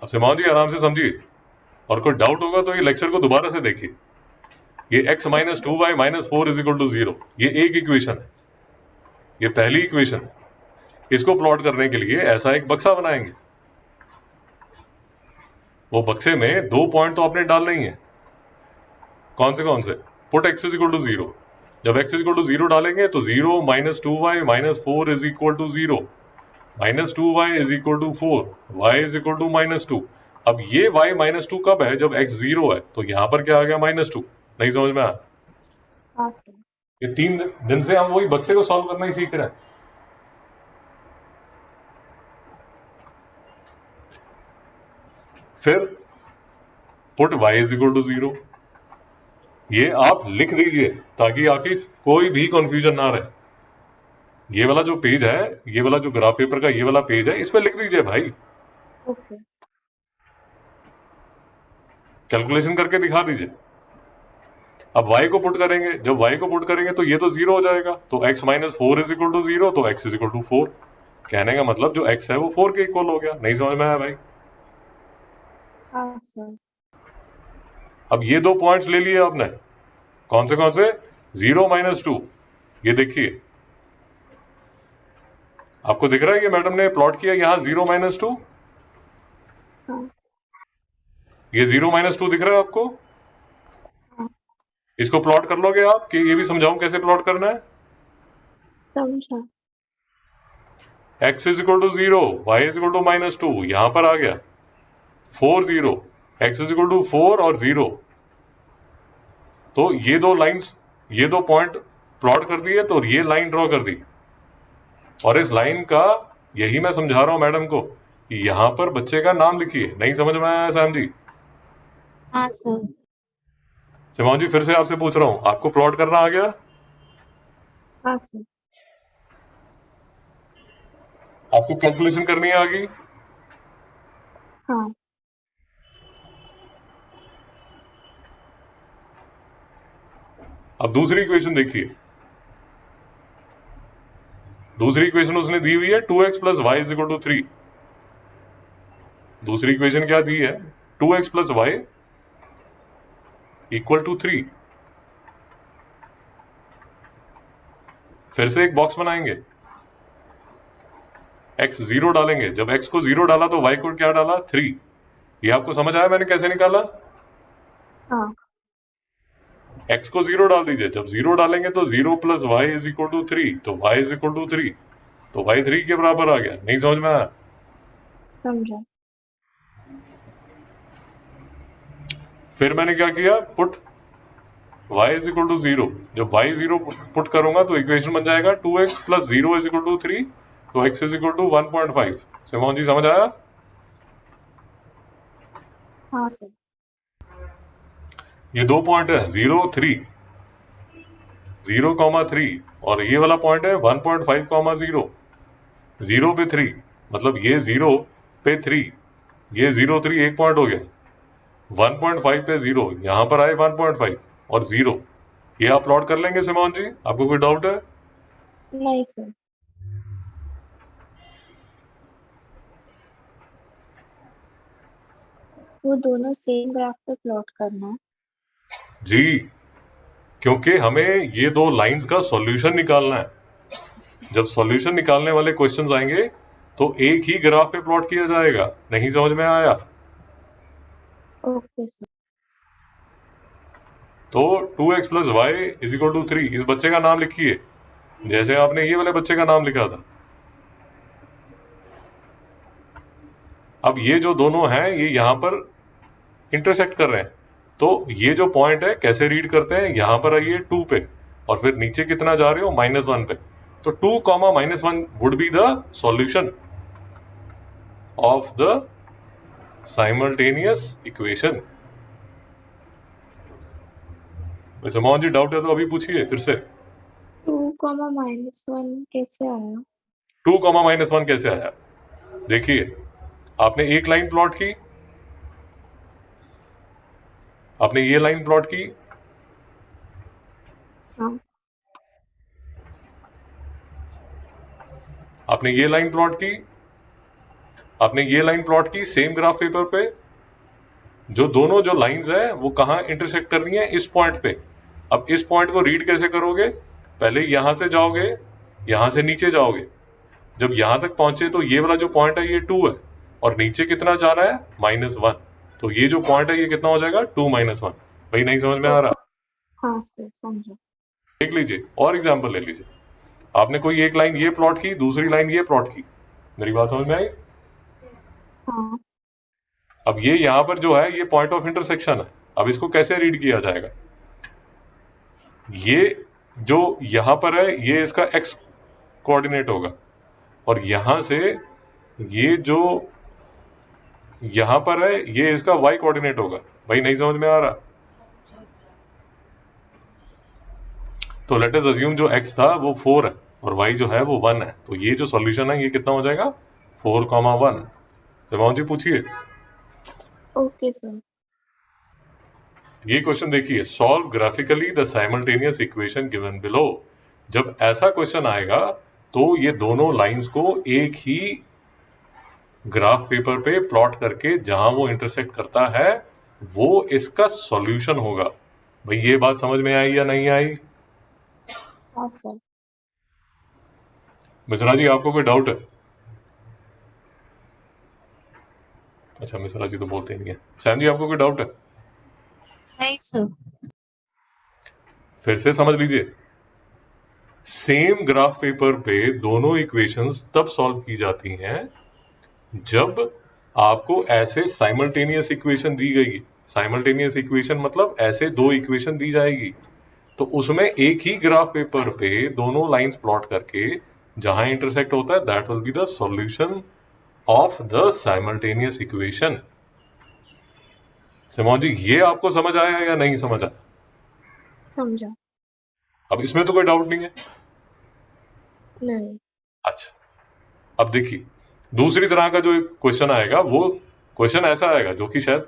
अब सिमाओ जी आराम से समझिए, और कोई डाउट होगा तो ये लेक्चर को दोबारा से देखिए। ये x minus 2y minus 4 is equal to 0, ये एक इक्वेशन है, ये पहली इक्वेशन है। इसको प्लॉट करने के लिए ऐसा एक बक्सा बनाएंगे। वो बक्से में दो पॉइंट तो आपने डालने ही है। कौन से? Put x is equal to 0। जब x इज इक्वल टू 0 डालेंगे तो 0 minus 2y minus 4 is equal to 0, minus 2y is equal to 4, y is equal to minus 2। अब ये y माइनस 2 कब है? जब x 0 है। तो यहां पर क्या आ गया? माइनस 2। नहीं समझ में आया? हाँ सर। ये 3 दिन से हम वही बक्से को सॉल्व करना ही सीख रहे हैं। फिर put y is equal to 0, ये आप लिख दीजिए ताकि आपकी कोई भी कंफ्यूजन ना रहे। ये वाला जो पेज है, ये वाला जो ग्राफ पेपर का ये वाला पेज है, इस पे लिख दीजिए भाई, ओके। कैलकुलेशन करके दिखा दीजिए। अब y को पुट करेंगे, जब y को पुट करेंगे तो ये तो 0 हो जाएगा, तो x minus 4 is equal to 0, तो x इज इक्वल टू 4। कहने का मतलब जो x है वो 4 के इक्वल हो गया। नहीं समझ में आया भाई? हाँ सर। अब ये दो पॉइंट्स ले लिए आपने, कौन से? 0 माइनस 2। ये देखिए, आपको दिख रहा है, ये मैडम ने प्लॉट किया यहां 0 माइनस 2। हाँ ये 0 माइनस 2 दिख रहा है आपको? हाँ इसको प्लॉट कर लोगे आप, कि ये भी समझाऊं कैसे प्लॉट करना है? समझा। x is equal to 0, y is equal to minus 2, यहां पर आ गया 4 0, x इज इक्वल टू 4 और 0। तो ये दो लाइंस, ये दो पॉइंट प्लॉट कर दिए, तो ये लाइन ड्रॉ कर दी। और इस लाइन का यही मैं समझा रहा हूं मैडम को कि यहां पर बच्चे का नाम लिखिए। नहीं समझ में आया सैम जी? हाँ सर। सिमाओ जी फिर से आपसे पूछ रहा हूं, आपको प्लॉट करना आ गया? हाँ सर। आपको कैलकुलेशन करनी आ गई? हाँ। अब दूसरी इक्वेशन देखिए। दूसरी इक्वेशन उसने दी हुई है 2x plus y is equal to 3। दूसरी इक्वेशन क्या दी है? 2x plus Y equal to 3। फिर से एक बॉक्स बनाएंगे, x 0 डालेंगे, जब x को 0 डाला तो y को क्या डाला? 3। ये आपको समझ आया मैंने कैसे निकाला? हाँ। x को 0 डाल दीजिए, जब 0 डालेंगे तो 0 plus y is equal to 3, तो y इज इक्वल टू 3, तो y 3 के बराबर आ गया। नहीं समझ में आया? समझा। फिर मैंने क्या किया? Put y is equal to 0। जब y 0 पुट करूंगा तो इक्वेशन बन जाएगा 2x plus 0 is equal to 3, तो x is equal to 1.5। Simone ji समझ आया? हाँ सर। ये दो पॉइंट है 0 3, 0,3, और ये वाला पॉइंट है 1.5,0। 0 पे 3, मतलब ये 0 पे 3, ये 0 3 एक पॉइंट हो गया। 1.5 पे 0, यहां पर आए 1.5 और 0। ये आप प्लॉट कर लेंगे सिमोन जी? आपको कोई डाउट है? नहीं सर। वो दोनों सेम ग्राफ पे प्लॉट करना है। जी, क्योंकि हमें ये दो लाइंस का सॉल्यूशन निकालना है। जब सॉल्यूशन निकालने वाले क्वेश्चंस आएंगे तो एक ही ग्राफ पे प्लॉट किया जाएगा। नहीं समझ में आया? Okay sir. तो 2x plus y is equal to 3, इस बच्चे का नाम लिखिए जैसे आपने ये वाले बच्चे का नाम लिखा था। अब ये जो दोनों हैं ये यहां पर इंटरसेक्ट कर रहे हैं, तो ये जो पॉइंट है कैसे रीड करते हैं? यहां पर आइए 2 पे, और फिर नीचे कितना जा रहे हो? -1 पे। तो 2 comma -1 would be the solution of the simultaneous equation. वैसे मोहन जी डाउट है तो अभी पूछिए फिर से। 2, कैसे आया? 2 कॉमा -1 कैसे आया? देखिए, आपने एक लाइन प्लॉट की, आपने ये लाइन प्लॉट की, हाँ। आपने ये लाइन प्लॉट की, आपने ये लाइन प्लॉट की सेम ग्राफ पेपर पे, जो दोनों जो लाइंस है वो कहाँ इंटरसेक्ट कर रही है, इस पॉइंट पे। अब इस पॉइंट को रीड कैसे करोगे, पहले यहां से जाओगे, यहां से नीचे जाओगे, जब यहां तक पहुंचे तो ये वाला जो पॉइंट है ये 2 है, और नीचे कितना जा रहा है, -1, तो ये जो पॉइंट है ये कितना हो जाएगा, 2 - 1। भाई नहीं समझ में आ रहा, हाँ सर समझा। देख लीजिए और एग्जाम्पल ले लीजिए। आपने कोई एक लाइन ये प्लॉट की, दूसरी लाइन ये प्लॉट की, मेरी बात समझ में आई। हाँ अब ये यहां पर जो है ये पॉइंट ऑफ इंटरसेक्शन है, अब इसको कैसे रीड किया जाएगा, ये जो यहां पर है ये इसका एक्स कोऑर्डिनेट होगा, और यहां से ये जो यहां पर है ये इसका वाई कोऑर्डिनेट होगा। भाई नहीं समझ में आ रहा, तो लेट अस अज्यूम जो x था वो 4 है और y जो है वो 1 है, तो ये जो सॉल्यूशन है ये कितना हो जाएगा, 4,1। शिवांग जी पूछिए। Okay sir. ये क्वेश्चन देखिए, solve graphically the simultaneous equation given below. जब ऐसा क्वेश्चन आएगा तो ये दोनों लाइंस को एक ही ग्राफ पेपर पे प्लॉट करके जहां वो इंटरसेक्ट करता है वो इसका सॉल्यूशन होगा। भाई ये बात समझ में आई या नहीं आई। हाँ सर। मिश्रा जी आपको कोई डाउट है। अच्छा मिश्रा जी तो बोलते नहीं है। सैम जी आपको कोई डाउट है, नहीं सर। फिर से समझ लीजिए। सेम ग्राफ पेपर पे दोनों इक्वेशंस तब सॉल्व की जाती हैं जब आपको ऐसे साइमल्टेनियस इक्वेशन दी गई। साइमल्टेनियस इक्वेशन मतलब ऐसे दो इक्वेशन दी जाएगी, तो उसमें एक ही ग्राफ पेपर पे दोनों लाइंस प्लॉट करके जहां इंटरसेक्ट होता है that will be the solution of the simultaneous equation. Simone ji ये आपको समझ आया या नहीं समझ आया। समझा। अब इसमें तो कोई डाउट नहीं है। नहीं। अच्छा अब देखिए दूसरी तरह का जो क्वेश्चन आएगा वो क्वेश्चन ऐसा आएगा जो कि शायद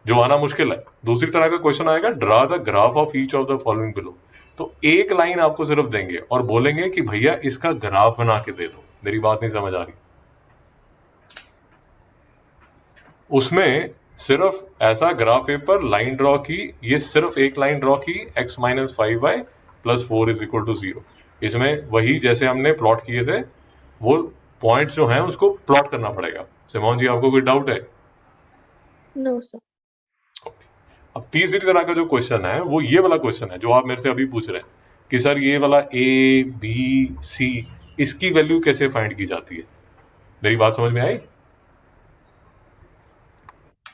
जो आना मुश्किल है। दूसरी तरह का क्वेश्चन आएगा, draw the graph of each of the following below. तो एक लाइन आपको सिर्फ देंगे और बोलेंगे कि भैया इसका ग्राफ बना के दे दो। मेरी बात नहीं समझ आ रही। उसमें सिर्फ ऐसा ग्राफ पेपर लाइन ड्रॉ की, ये सिर्फ एक लाइन ड्रॉ की, x - 5y + 4 = 0। इसमें वही जैसे हमने प्लॉट किए थे वो पॉइंट जो हैं उसको प्लॉट करना पड़ेगा। सिमोन जी आपको कोई डाउट है। No sir. अब तीसरी तरह का जो क्वेश्चन है वो ये वाला क्वेश्चन है जो आप मेरे से अभी पूछ रहे हैं कि सर ये वाला ए बी सी इसकी वैल्यू कैसे फाइंड की जाती है। मेरी बात समझ में आई।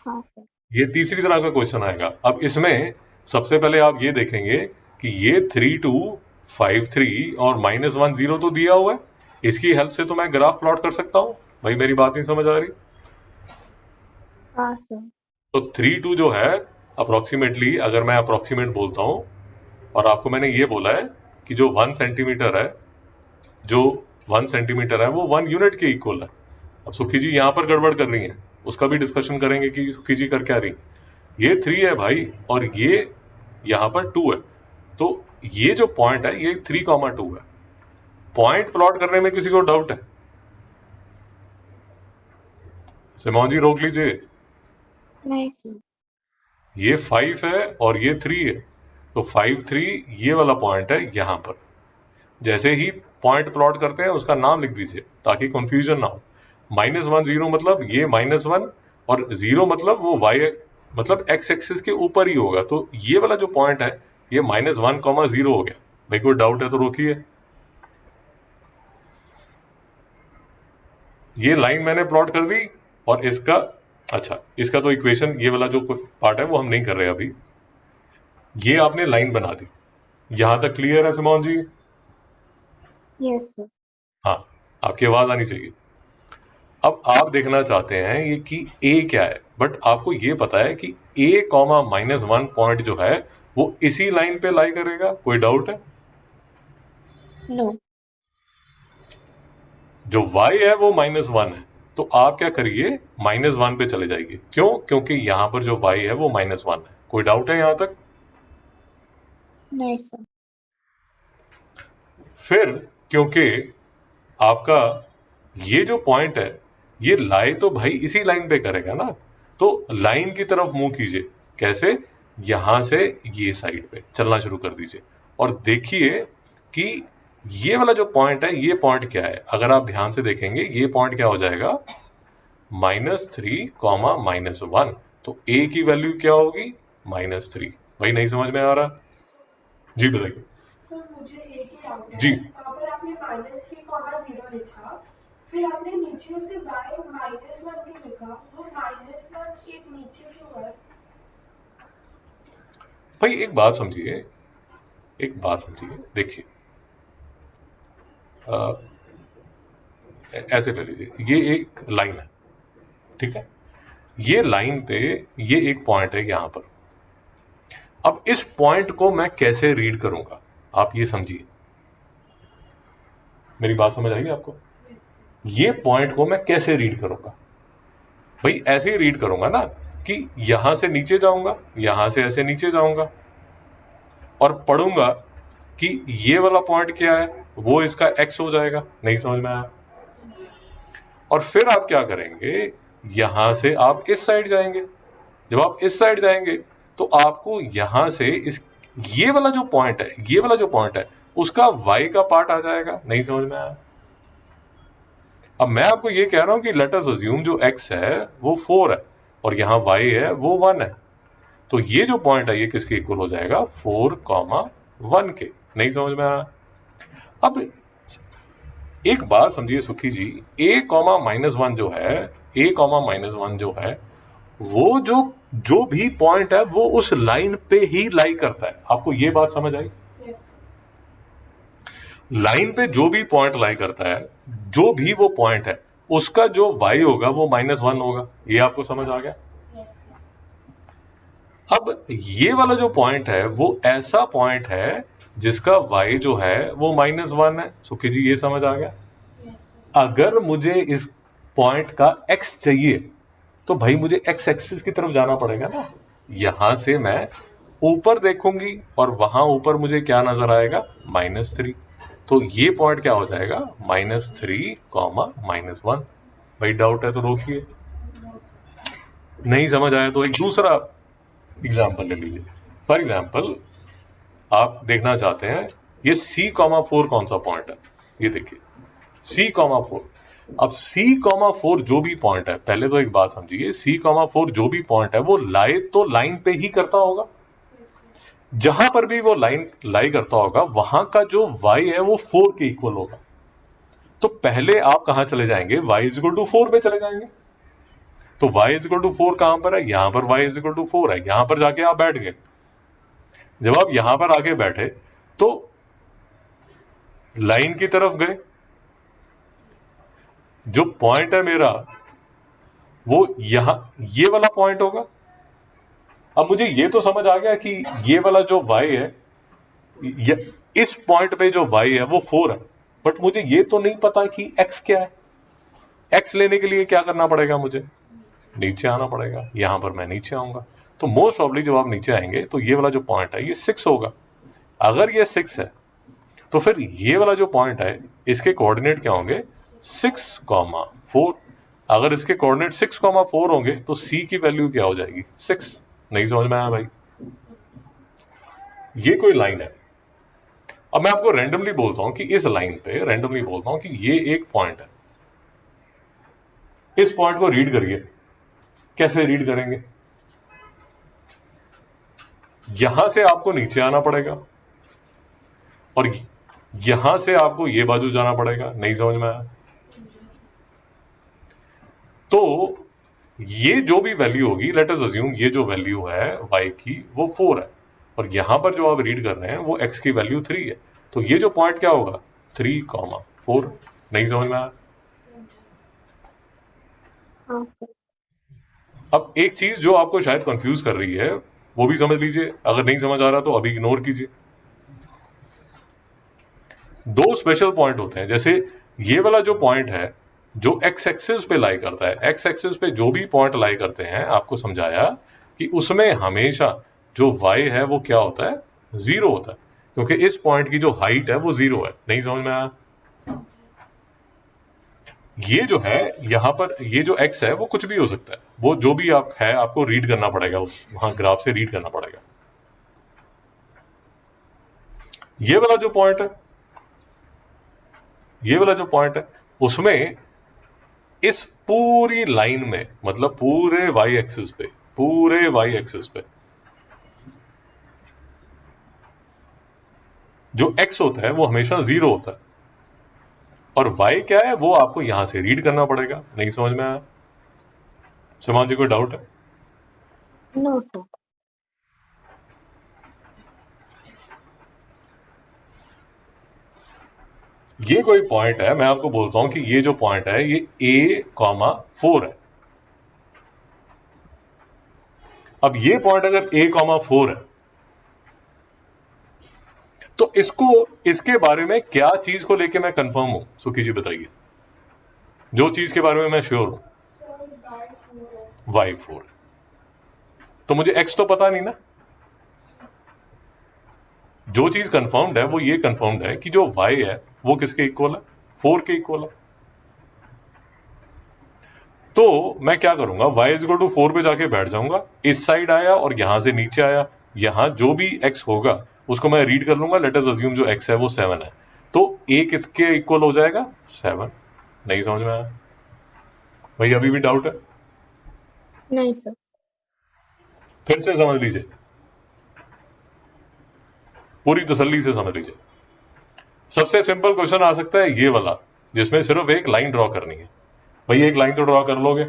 हाँ सर। ये तीसरी तरह का क्वेश्चन आएगा। अब इसमें सबसे पहले आप ये देखेंगे कि ये 3 2 5 3 और -1 0 तो दिया हुआ है, इसकी हेल्प से तो मैं ग्राफ प्लॉट कर सकता हूं। भाई मेरी बात नहीं समझ आ रही। हाँ सर। तो 3 2 जो है अप्रोक्सीमेटली, अगर मैं अप्रोक्सीमेट बोलता हूं और आपको मैंने ये बोला है कि जो 1 सेंटीमीटर है, जो 1 सेंटीमीटर है वो 1 यूनिट के इक्वल है। अब सुखी जी यहां पर गड़बड़ कर रही हैं, उसका भी डिस्कशन करेंगे कि सुखी जी कर क्या रही। ये 3 है भाई और ये यहां पर 2 है, तो ये जो पॉइंट है ये 3,2 है। पॉइंट प्लॉट करने में किसी को डाउट है। सिमोन जी रोक लीजिए। नहीं सर। ये 5 है और ये 3 है, तो 5 3 ये वाला पॉइंट है यहां पर। जैसे ही पॉइंट प्लॉट करते हैं उसका नाम लिख दीजिए ताकि कंफ्यूजन ना हो। -1 0 मतलब ये -1 और 0 मतलब वो y मतलब x एक्सिस के ऊपर ही होगा, तो ये वाला जो पॉइंट है ये -1, 0 हो गया। भाई कोई डाउट है तो रोकिए। ये लाइन मैंने प्लॉट कर दी और इसका, अच्छा इसका तो इक्वेशन ये वाला जो पार्ट है वो हम नहीं कर रहे अभी। ये आपने लाइन बना दी, यहां तक क्लियर है सिमोन जी। Yes sir. हाँ आपकी आवाज आनी चाहिए। अब आप देखना चाहते हैं ये कि a क्या है, बट आपको ये पता है कि a, -1 पॉइंट जो है वो इसी लाइन पे लाई करेगा। कोई डाउट है। नो। जो y है वो -1 है, तो आप क्या करिए -1 पे चले जाइए। क्यों, क्योंकि यहां पर जो y है वो -1 है। कोई डाउट है यहां तक। नहीं सर। फिर क्योंकि आपका ये जो पॉइंट है ये लाई तो भाई इसी लाइन पे करेगा ना, तो लाइन की तरफ मूव कीजिए। कैसे? यहां से ये साइड पे चलना शुरू कर दीजिए और देखिए कि ये वाला जो पॉइंट है, ये पॉइंट क्या है। अगर आप ध्यान से देखेंगे ये पॉइंट क्या हो जाएगा, -3, -1। तो a की वैल्यू क्या होगी, -3। भाई नहीं समझ में आ रहा? जी बताइए। सर मुझे एक ही डाउट है। जी। यहाँ पर आपने -3, 0 लिखा, फिर आपने नीचे से y -1 के लिखा, वो -1 एक नीचे क्यों है? भाई एक बात समझिए, देखिए ऐसे ले लीजिए, ये एक लाइन है, ठीक है। ये लाइन पे ये एक पॉइंट है यहां पर। अब इस पॉइंट को मैं कैसे रीड करूंगा, आप ये समझिए। मेरी बात समझ आएगी आपको? ये पॉइंट को मैं कैसे रीड करूंगा? भाई ऐसे ही रीड करूंगा ना कि यहां से नीचे जाऊंगा, यहां से ऐसे नीचे जाऊंगा और पढ़ूंगा कि ये वाला पॉइंट क्या है, वो इसका x हो जाएगा। नहीं समझ में आया? और फिर आप क्या करेंगे, यहां से आप इस साइड जाएंगे। जब आप इस साइड जाएंगे तो आपको यहां से इस ये वाला जो पॉइंट है उसका y का पार्ट आ जाएगा। नहीं समझ में आया? अब मैं आपको ये कह रहा हूं कि लेट अस अज्यूम जो x है वो 4 है और यहां y है वो 1 है, तो ये जो पॉइंट है ये किसके इक्वल हो जाएगा, 4, 1 के। नहीं समझ में आया? अब एक बात समझिए सुखी जी, a, -1 जो है वो जो भी पॉइंट है वो उस लाइन पे ही लाई करता है। आपको ये बात समझ आई? Yes. लाइन पे जो भी पॉइंट लाई करता है, जो भी वो पॉइंट है, उसका जो y होगा वो -1 होगा। ये आपको समझ आ गया? Yes. अब ये वाला जो पॉइंट है वो ऐसा पॉइंट है जिसका y जो है वो -1 है। सुखी जी ये समझ आ गया? Yes. अगर मुझे इस पॉइंट का x चाहिए तो भाई मुझे x एक्सिस की तरफ जाना पड़ेगा ना। यहां से मैं ऊपर देखूंगी और वहां ऊपर मुझे क्या नजर आएगा, -3। तो ये पॉइंट क्या हो जाएगा, -3, -1। भाई डाउट है तो रोकिए, नहीं समझ आया तो एक दूसरा एग्जाम्पल ले लीजिए। फॉर एग्जाम्पल आप देखना चाहते हैं ये C,4 कौन सा पॉइंट है, ये देखिए C,4। अब C,4 जो भी पॉइंट है, पहले तो एक बात समझिए, C,4 जो भी पॉइंट है वो लाई तो लाइन पे ही करता होगा। जहां पर भी वो लाइन लाई करता होगा वहां का जो y है वो 4 के इक्वल होगा। तो पहले आप कहां चले जाएंगे, y = 4 पे चले जाएंगे। तो y = 4 कहां पर है, यहां पर y = 4 है, यहां पर जाके आप बैठ गए। जब आप यहां पर आके बैठे तो लाइन की तरफ गए, जो पॉइंट है मेरा वो यहां ये वाला पॉइंट होगा। अब मुझे ये तो समझ आ गया कि ये वाला जो y है, इस पॉइंट पे जो y है वो 4 है, बट मुझे ये तो नहीं पता कि x क्या है। x लेने के लिए क्या करना पड़ेगा, मुझे नीचे आना पड़ेगा। यहां पर मैं नीचे आऊंगा तो मोस्ट प्रॉब्ली जब आप नीचे आएंगे तो ये वाला जो पॉइंट है ये 6 होगा। अगर ये 6 है तो फिर ये वाला जो पॉइंट है इसके कोऑर्डिनेट क्या होंगे, 6, 4। अगर इसके कोऑर्डिनेट 6, 4 होंगे तो c की वैल्यू क्या हो जाएगी, 6। नहीं समझ में आया भाई? ये कोई लाइन है। अब मैं आपको रैंडमली बोलता हूं कि इस लाइन पे रैंडमली बोलता हूं कि ये एक पॉइंट है। इस पॉइंट को रीड करिए। कैसे रीड करेंगे, यहां से आपको नीचे आना पड़ेगा और यहां से आपको ये बाजू जाना पड़ेगा। नहीं समझ में आया? तो ये जो भी वैल्यू होगी, लेट अस अज्यूम ये जो वैल्यू है y की वो 4 है और यहां पर जो आप रीड कर रहे हैं वो x की वैल्यू 3 है। तो ये जो पॉइंट क्या होगा, 3, 4। नहीं समझ में आया? हाँ सर। अब एक चीज जो आपको शायद कंफ्यूज कर रही है वो भी समझ लीजिए। अगर नहीं समझ आ रहा तो अभी इग्नोर कीजिए। दो स्पेशल पॉइंट होते हैं। जैसे ये वाला जो पॉइंट है जो x एक्सिस पे लाई करता है, x एक्सिस पे जो भी पॉइंट लाई करते हैं, आपको समझाया कि उसमें हमेशा जो y है वो क्या होता है, 0 होता है, क्योंकि इस पॉइंट की जो हाइट है वो 0 है। नहीं समझ में आया? ये जो है यहां पर ये जो x है वो कुछ भी हो सकता है, वो जो भी आप है आपको रीड करना पड़ेगा, उस वहां ग्राफ से रीड करना पड़ेगा। ये वाला जो पॉइंट है, ये वाला जो पॉइंट है उसमें इस पूरी लाइन में, मतलब पूरे y एक्सिस पे, पूरे y एक्सिस पे जो x होता है वो हमेशा 0 होता है, और y क्या है वो आपको यहां से रीड करना पड़ेगा। नहीं समझ में आया? समाज जी कोई डाउट है? No, sir. ये कोई पॉइंट है, मैं आपको बोलता हूं कि ये जो पॉइंट है ये a,4 है। अब ये पॉइंट अगर a,4 है तो इसको, इसके बारे में क्या चीज को लेके मैं कंफर्म हूं, सुखी जी बताइए, जो चीज के बारे में मैं श्योर हूं। सर y4 तो मुझे x तो पता नहीं ना। जो चीज कंफर्म्ड है वो ये कंफर्म्ड है कि जो y है वो किसके इक्वल है, 4 के इक्वल है। तो मैं क्या करूंगा, y इज इक्वल टू 4 पे जाके बैठ जाऊंगा, इस साइड आया और यहां से नीचे आया, यहां जो भी x होगा उसको मैं रीड कर लूंगा। लेट अस अज्यूम जो x है वो 7 है, तो a किसके इक्वल हो जाएगा, 7। नहीं समझ में आया भाई? अभी भी डाउट है? No, sir. फिर से समझ लीजिए, पूरी तसल्ली से समझ लीजिए। सबसे सिंपल क्वेश्चन आ सकता है ये वाला, जिसमें सिर्फ एक लाइन ड्रॉ करनी है। भाई एक लाइन तो ड्रॉ कर लोगे।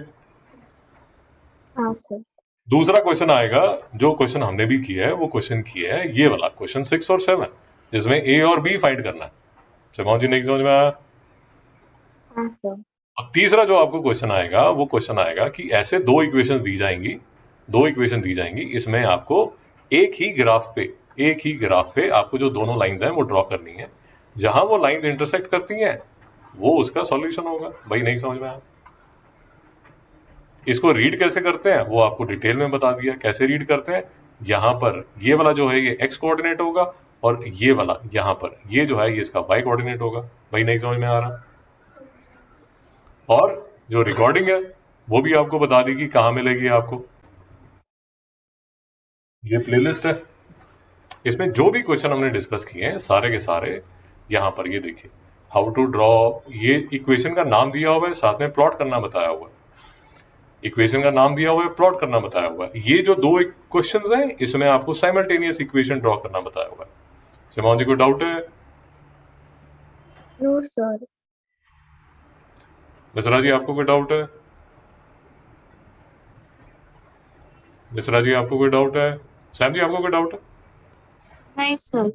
हाँ, sir. दूसरा क्वेश्चन आएगा, जो क्वेश्चन हमने भी किया है वो क्वेश्चन किया है ये वाला, क्वेश्चन 6 और 7, जिसमें ए और बी फाइंड करना है। समझ जी नहीं समझ में आया? हाँ, sir. और तीसरा जो आपको क्वेश्चन आएगा वो क्वेश्चन आएगा कि ऐसे दो इक्वेशन दी जाएंगी, दो इक्वेशन दी जाएंगी, इसमें आपको एक ही ग्राफ पे, एक ही ग्राफ पे आपको जो दोनों लाइंस हैं वो ड्रॉ करनी है। जहां वो लाइंस इंटरसेक्ट करती हैं वो उसका सॉल्यूशन होगा। भाई नहीं समझ में आया? इसको रीड कैसे करते हैं वो आपको डिटेल में बता दिया। कैसे रीड करते हैं, यहां पर ये वाला जो है ये x कोऑर्डिनेट होगा, और ये वाला यहां पर ये जो है ये इसका y कोऑर्डिनेट होगा। भाई नहीं समझ में आ रहा? और जो रिकॉर्डिंग है वो भी आपको बता दी कि कहां मिलेगी आपको। ये प्लेलिस्ट है, इसमें जो भी क्वेश्चन हमने डिस्कस किए हैं सारे के सारे यहां पर ये देखिए। हाउ टू ड्रॉ, ये इक्वेशन का नाम दिया हुआ है, साथ में प्लॉट करना बताया हुआ है। इक्वेशन का नाम दिया हुआ है, प्लॉट करना बताया हुआ है। ये जो दो क्वेश्चंस हैं इसमें आपको साइमल्टेनियस इक्वेशन ड्रॉ करना बताया हुआ है। सिमाओं जी को डाउट है? No, sir. मिश्रा जी आपको कोई डाउट है? मिश्रा जी आपको कोई डाउट है? सैम जी आपको कोई डाउट है? नहीं सर।